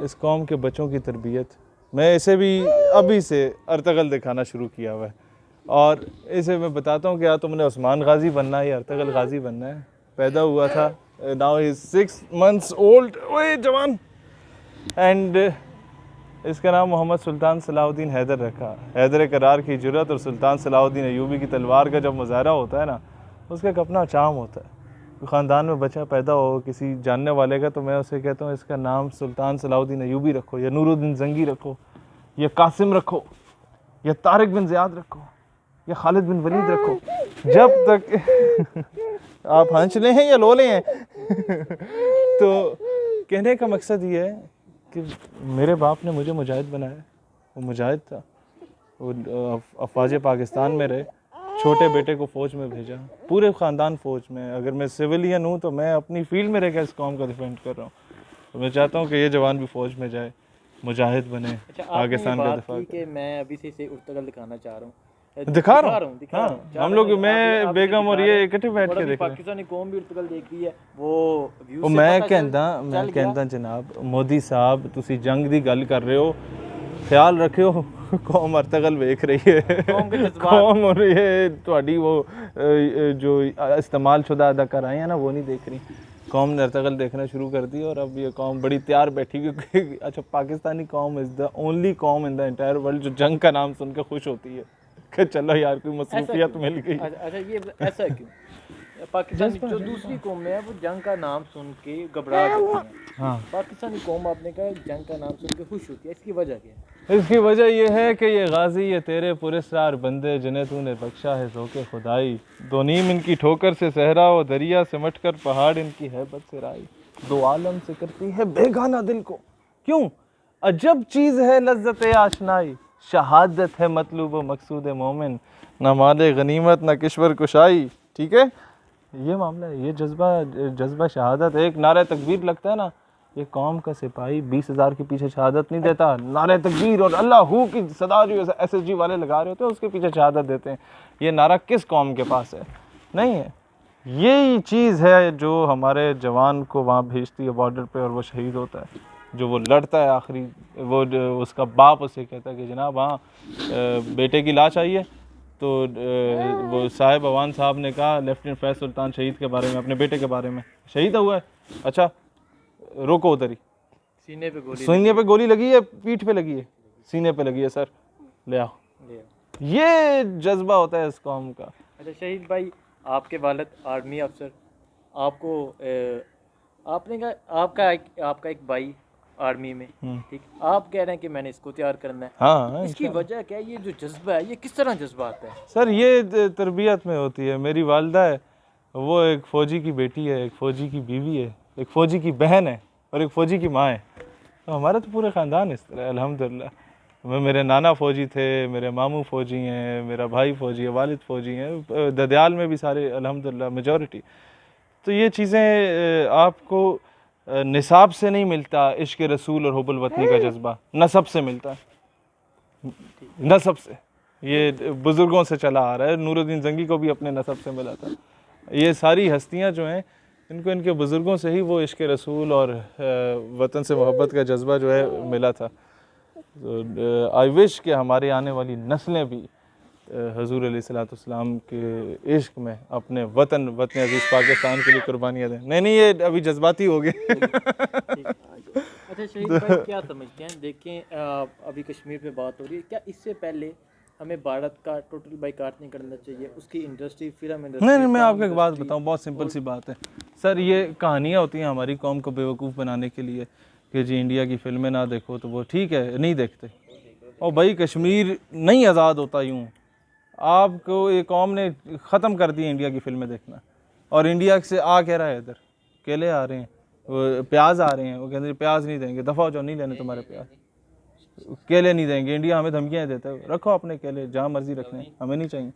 इस कौम के बच्चों की तरबियत, मैं इसे भी अभी से अर्तगल दिखाना शुरू किया हुआ है और इसे मैं बताता हूँ कि यार तुमने उस्मान गाजी बनना है या अर्तगल गाजी बनना है। पैदा हुआ था, now he is 6 months old, ओए जवान, एंड इसका नाम मोहम्मद सुल्तान सलाहुद्दीन हैदर रखा। हैदर करार की जुर्रत और सुल्तान सलाहुद्दीन अयूबी की तलवार का जब मुजाहरा होता है ना, उसका एक अपना चाम होता है। ख़ानदान में बच्चा पैदा हो किसी जानने वाले का, तो मैं उसे कहता हूँ इसका नाम सुल्तान सलाहुद्दीन अयूबी रखो, या नूरुद्दीन जंगी रखो, या कासिम रखो, या तारिक बिन ज़ियाद रखो, या खालिद बिन वलीद रखो, जब तक आप हंसले हैं या लोले हैं तो कहने का मकसद ये है कि मेरे बाप ने मुझे मुजाहिद बनाया। वो मुजाहिद था, वो अफवाज पाकिस्तान में रहे, छोटे बेटे को फ़ौज में भेजा, पूरे ख़ानदान फ़ौज में। अगर मैं सिविलियन हूँ तो मैं अपनी फील्ड में रहकर इस कौम का डिफेंड कर रहा हूँ। तो मैं चाहता हूँ कि ये जवान भी फ़ौज में जाए, मुजाहिद बने, पाकिस्तान का दिफा करे। मैं अभी से इसे उर्तगल दिखाना चाह रहा हूँ, दिखा रहा हूँ। हाँ, हम लोग, मैं बेगम और ये इकट्ठे बैठ के देख रहे हैं। पाकिस्तानी कौम भी उर्तगल देख रही है। वो मैं कहता जनाब मोदी साहब, तुसी जंग दी गल कर रहे हो, ख्याल रखियो कौम अर्तगल वेख रही है, कौम और ये थोड़ी वो जो इस्तेमाल शुदा अदाकाराएँ हैं ना, वो नहीं देख रही। कौम ने अर्तगल देखना शुरू कर दी और अब ये कौम बड़ी तैयार बैठी, क्योंकि अच्छा पाकिस्तानी कौम इज़ द ओनली कौम इन द एंटायर वर्ल्ड जो जंग का नाम सुनकर खुश होती है कि चलो यार कोई मसरूफियत मिल गई। अच्छा, ये ऐसा क्यों? पाकिस्तानी जो दूसरी कौम है वो जंग का नाम सुन के घबरा जाती है। हाँ, पाकिस्तानी कौम आपने कहा जंग का नाम सुन के खुश होती है, इसकी वजह क्या है? इसकी वजह यह है कि ये गाजी, ये तेरे पुरस्कार बंदे जिन्हें तूने बख्शा है ज़ोके खुदाई, दो नीम इनकी ठोकर से सहरा व दरिया सिमट कर पहाड़ इनकी हैबत से राई, दो आलम से करती है बेगाना दिल को, क्यों अजब चीज़ है लज्जत आशनाई, शहादत है मतलूब मकसूद मोमिन, न माले गनीमत न किश्वर कुशाई। ठीक है, ये मामला है, ये जज्बा शहादत। एक नारे तकबीर लगता है ना, ये कौम का सिपाही 20,000 के पीछे शहादत नहीं देता, नारे तकबीर और अल्लाह की सदा जो SSG वाले लगा रहे होते हैं उसके पीछे शहादत देते हैं। ये नारा किस कौम के पास है? नहीं है। यही चीज़ है जो हमारे जवान को वहाँ भेजती है बॉर्डर पे और वो शहीद होता है, जो वो लड़ता है आखिरी, वो उसका बाप उसे कहता है कि जनाब हाँ बेटे की लाश आई है, तो वो साहिब अवान साहब ने कहा लेफ्टिनेंट फैज़ सुल्तान शहीद के बारे में, अपने बेटे के बारे में, शहीद हुआ है, अच्छा रोको उधर ही, सीने पे गोली लगी है, पीठ पे लगी है, सीने पे लगी है सर, ले आओ। ये जज्बा होता है इस कौम का। अच्छा शहीद भाई, आपके वालिद आर्मी अफसर, आपको आपने कहा आपका एक भाई आर्मी में, ठीक, आप कह रहे हैं कि मैंने इसको तैयार करना है। हाँ, इसकी वजह क्या है? ये जो जज्बा है ये किस तरह जज्बा आता है? सर ये तरबियत में होती है। मेरी वालदा है, वो एक फ़ौजी की बेटी है, एक फ़ौजी की बीवी है, एक फ़ौजी की बहन है और एक फ़ौजी की माँ है। तो हमारा तो पूरे ख़ानदान इस तरह अल्हम्दुलिल्लाह। मेरे नाना फ़ौजी थे, मेरे मामू फ़ौजी हैं, मेरा भाई फ़ौजी है, वालिद फ़ौजी हैं, ददयाल में भी सारे अल्हम्दुलिल्लाह मेजॉरिटी। तो ये चीज़ें आपको निसाब से नहीं मिलता, इश्क़ रसूल और हुब्बुल वतनी का जज्बा नसब से मिलता है, नसब से। ये बुज़ुर्गों से चला आ रहा है, नूरुद्दीन जंगी को भी अपने नसब से मिला था। ये सारी हस्तियाँ जो हैं इनको इनके बुज़ुर्गों से ही वो इश्क़ रसूल और वतन से मोहब्बत का जज्बा जो है मिला था। तो आई विश कि हमारे आने वाली नस्लें भी हज़ूर अलैहिस्सलाम के इश्क में अपने वतन अज़ीज़ पाकिस्तान के लिए कुर्बानियाँ दें। नहीं ये अभी जज्बाती हो गए। अच्छा शहीद भाई, क्या समझते हैं, देखें अभी कश्मीर पे बात हो रही है, क्या इससे पहले हमें भारत का टोटल बाइकाट नहीं करना चाहिए? उसकी इंडस्ट्री, फिल्म इंडस्ट्री। नहीं मैं आपको एक बात बताऊं, बहुत सिंपल सी बात है सर। ये कहानियाँ होती हैं हमारी कौम को बेवकूफ़ बनाने के लिए कि जी इंडिया की फिल्में ना देखो, तो वो ठीक है नहीं देखते। और भाई कश्मीर नहीं आज़ाद होता यूँ, आपको ये कौम ने ख़त्म कर दी इंडिया की फिल्में देखना। और इंडिया से आ कह रहा है, इधर केले आ रहे हैं, वो प्याज आ रहे हैं, वो कहते हैं प्याज नहीं देंगे, दफ़ा हो जाओ, नहीं लेने तुम्हारे प्याज, केले नहीं देंगे। इंडिया हमें धमकियाँ देता है, रखो अपने केले जहाँ मर्जी रखने, हमें नहीं चाहिए।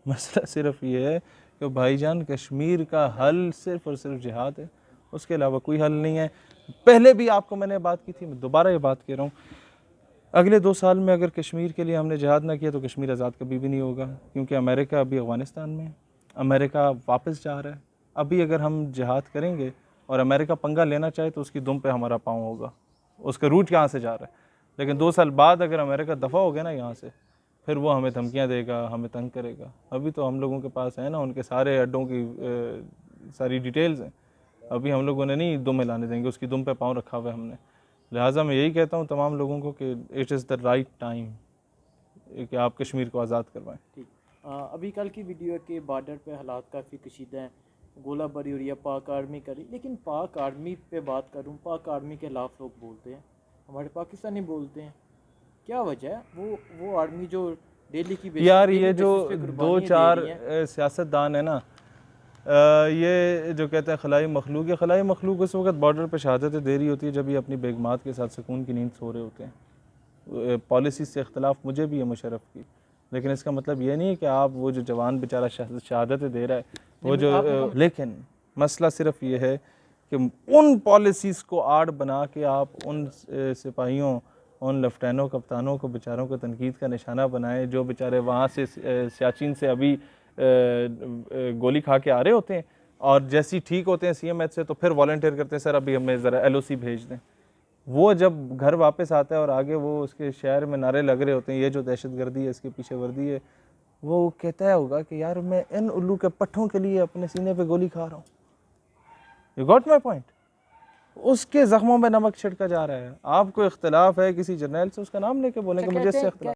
मसला सिर्फ ये है कि भाईजान कश्मीर का हल सिर्फ और सिर्फ जिहाद है, उसके अलावा कोई हल नहीं है। पहले भी आपको मैंने बात की थी, मैं दोबारा ये बात कह रहा हूँ, अगले 2 साल में अगर कश्मीर के लिए हमने जिहाद ना किया तो कश्मीर आज़ाद कभी भी नहीं होगा, क्योंकि अमेरिका अभी अफ़गानिस्तान में है, अमेरिका वापस जा रहा है। अभी अगर हम जिहाद करेंगे और अमेरिका पंगा लेना चाहे तो उसकी दुम पे हमारा पाँव होगा, उसका रूट यहाँ से जा रहा है। लेकिन 2 साल बाद अगर अमेरिका दफ़ा हो गया ना यहाँ से, फिर वो हमें धमकियाँ देगा, हमें तंग करेगा। अभी तो हम लोगों के पास है ना उनके सारे अड्डों की सारी डिटेल्स हैं, अभी हम लोगों ने नहीं दुम हिलाने देंगे, उसकी दुम पे पाँव रखा हुआ है हमने। लिहाजा मैं यही कहता हूँ तमाम लोगों को कि it is the right time कि आप कश्मीर को आज़ाद करवाएं। ठीक। अभी कल की वीडियो के बॉर्डर पे हालात काफ़ी कशीदा हैं, गोला बारी हो रही है, पाक आर्मी करी, लेकिन पाक आर्मी पे बात करूँ, पाक आर्मी के खिलाफ लोग बोलते हैं, हमारे पाकिस्तानी बोलते हैं, क्या वजह है? वो आर्मी जो डेली की यार ये जो 2-4 सियासतदान है ना, ये जो कहते हैं खलाई मखलूक, ये खलाई मखलूक उस वक्त बॉर्डर पर शहादतें दे रही होती है जब ये अपनी बेगमात के साथ सुकून की नींद सो रहे होते हैं। पॉलिसी से इख्तलाफ मुझे भी है मुशर्रफ की, लेकिन इसका मतलब ये नहीं है कि आप वो जो जवान बेचारा शहादतें दे रहा है वो जो, लेकिन मसला सिर्फ ये है कि उन पॉलिसीज़ को आड़ बना के आप उन सिपाहियों, उन लेफ्टिनेंटों कप्तानों को बेचारों को तनकीद का निशाना बनाएं जो बेचारे वहाँ से सियाचिन से अभी गोली खा के आ रहे होते हैं, और जैसे ही ठीक होते हैं CMH से तो फिर वॉलंटियर करते हैं, सर अभी हमें ज़रा LOC भेज दें। वो जब घर वापस आता है और आगे वो उसके शहर में नारे लग रहे होते हैं, ये जो दहशतगर्दी है इसके पीछे वर्दी है, वो कहता होगा कि यार मैं इन उल्लू के पट्ठों के लिए अपने सीने पे गोली खा रहा हूँ। You got my point? उसके जख्मों में नमक छिड़का जा रहा है। आपको इख्तलाफ है किसी जर्नल से, उसका नाम लेके बोलेंगे मुझे इससे इख्तलाफ